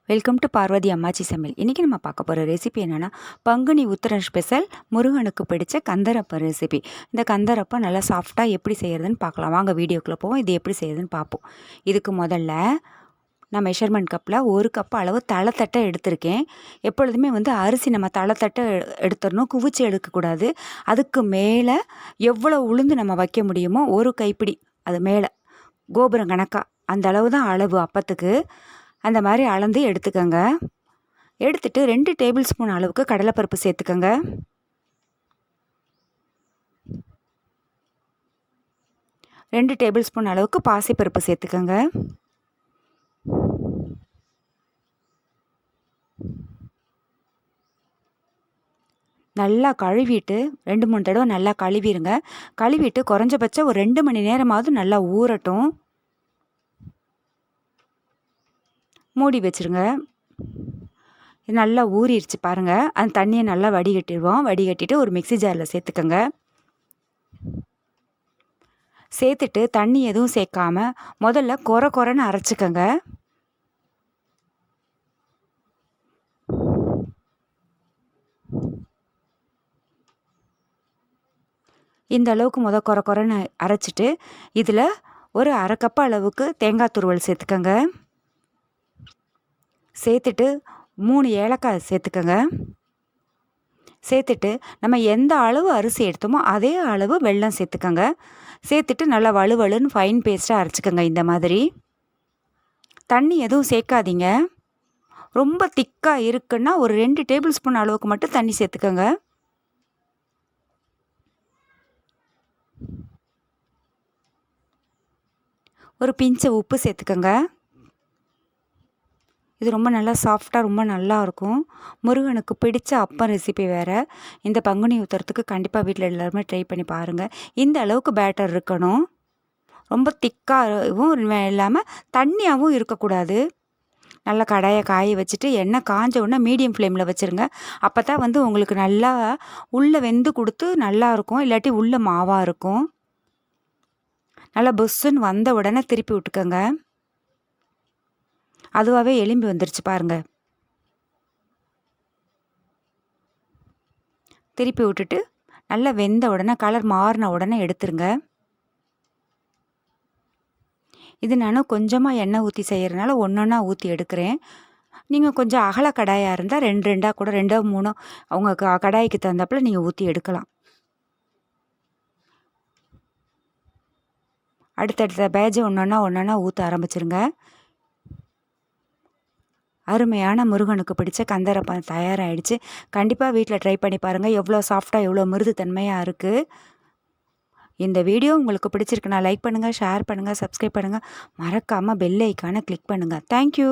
Welcome to Parvati அம்மாச்சி சமையல். இன்றைக்கி நம்ம பார்க்க போகிற ரெசிபி என்னென்னா, பங்குனி உத்திரம் ஸ்பெஷல் முருகனுக்கு பிடிச்ச கந்தரப்பம் ரெசிபி. இந்த கந்தரப்பம் நல்லா சாஃப்டாக எப்படி செய்கிறதுன்னு பார்க்கலாம். வாங்க வீடியோக்குள்ளே போவோம். இது எப்படி செய்கிறதுன்னு பார்ப்போம். இதுக்கு முதல்ல நான் மெஷர்மெண்ட் கப்பில் 1 கப் அளவு தழைத்தட்டை எடுத்திருக்கேன். எப்பொழுதுமே அரிசி நம்ம தழைத்தட்டை எடுத்துடணும், குவிச்சு எடுக்கக்கூடாது. அதுக்கு மேலே எவ்வளோ உளுந்து நம்ம வைக்க முடியுமோ ஒரு கைப்பிடி அது மேலே கோபுரம் கணக்காக அந்த அளவு தான் அளவு அப்பத்துக்கு. அந்த மாதிரி அளந்து எடுத்துக்கோங்க. எடுத்துட்டு 2 டேபிள் ஸ்பூன் அளவுக்கு கடலைப்பருப்பு சேர்த்துக்கோங்க. 2 டேபிள் ஸ்பூன் அளவுக்கு பாசிப்பருப்பு சேர்த்துக்கோங்க. நல்லா கழுவிட்டு 2-3 தடவை நல்லா கழுவிடுங்க. கழுவிட்டு குறைஞ்சபட்சம் ஒரு 2 மணி நேரமாவது நல்லா ஊறட்டும். மூடி வச்சுருங்க. இது நல்லா ஊறிடுச்சு பாருங்கள். அந்த தண்ணியை நல்லா வடிகட்டிடுவோம். வடிகட்டிட்டு ஒரு மிக்ஸி ஜாரில் சேர்த்துக்கோங்க. சேர்த்துட்டு தண்ணி எதுவும் சேர்க்காம முதல்ல கொரன்னு அரைச்சிக்கோங்க. இந்த அளவுக்கு கொரன்னு அரைச்சிட்டு இதில் ஒரு 1/2 கப் அளவுக்கு தேங்காய் துருவல் சேர்த்துக்கோங்க. சேர்த்துட்டு 3 ஏலக்காய் சேர்த்துக்கோங்க. சேர்த்துட்டு நம்ம எந்த அளவு அரிசி எடுத்தோமோ அதே அளவு வெல்லம் சேர்த்துக்கோங்க. சேர்த்துட்டு நல்லா வலுவலுன்னு ஃபைன் பேஸ்ட்டாக அரைச்சிக்கோங்க. இந்த மாதிரி தண்ணி எதுவும் சேர்க்காதீங்க. ரொம்ப திக்காக இருக்குன்னா ஒரு 2 டேபிள் ஸ்பூன் அளவுக்கு மட்டும் தண்ணி சேர்த்துக்கோங்க. ஒரு பிஞ்சை உப்பு சேர்த்துக்கோங்க. இது ரொம்ப நல்லா சாஃப்டாக ரொம்ப நல்லாயிருக்கும். முருகனுக்கு பிடிச்ச அப்பம் ரெசிபி வேறு. இந்த பங்குனி உத்திரத்துக்கு கண்டிப்பாக வீட்டில் எல்லாருமே ட்ரை பண்ணி பாருங்கள். இந்த அளவுக்கு பேட்டர் இருக்கணும். ரொம்ப திக்காகவும் இல்லாமல் தண்ணியாகவும் இருக்கக்கூடாது. நல்லா கடாயை காய வச்சுட்டு எண்ணெய் காஞ்ச உடனே மீடியம் ஃப்ளேமில் வச்சுருங்க. அப்போ தான் உங்களுக்கு நல்லா உள்ளே வெந்து கொடுத்து நல்லாயிருக்கும். இல்லாட்டி உள்ளே மாவாக இருக்கும். நல்லா புஸ்ஸுன்னு வந்த உடனே திருப்பி விட்டுக்கோங்க. அதுவாகவே எலும்பி வந்துருச்சு பாருங்கள். திருப்பி விட்டுட்டு நல்லா வெந்த உடனே கலர் மாறின உடனே எடுத்துருங்க. இது நான் கொஞ்சமாக எண்ணெய் ஊற்றி செய்கிறதுனால ஒன்றா ஊற்றி எடுக்கிறேன். நீங்கள் கொஞ்சம் அகல கடாயாக இருந்தால் 2 கூட 2-3 அவங்க கடாய்க்கு தகுந்தாப்பில் நீங்கள் ஊற்றி எடுக்கலாம். அடுத்தடுத்த பேட்சை ஒன்றா ஊற்ற ஆரம்பிச்சிருங்க. அருமையான முருகனுக்கு பிடிச்ச கந்தரப்பம் தயாராகிடுச்சு. கண்டிப்பாக வீட்டில் ட்ரை பண்ணி பாருங்கள். எவ்வளோ சாஃப்டாக எவ்வளோ மிருது தன்மையாக இருக்குது. இந்த வீடியோ உங்களுக்கு பிடிச்சிருக்குன்னா லைக் பண்ணுங்கள், ஷேர் பண்ணுங்கள், சப்ஸ்கிரைப் பண்ணுங்கள். மறக்காமல் பெல் ஐக்கானை கிளிக் பண்ணுங்கள். தேங்க்யூ.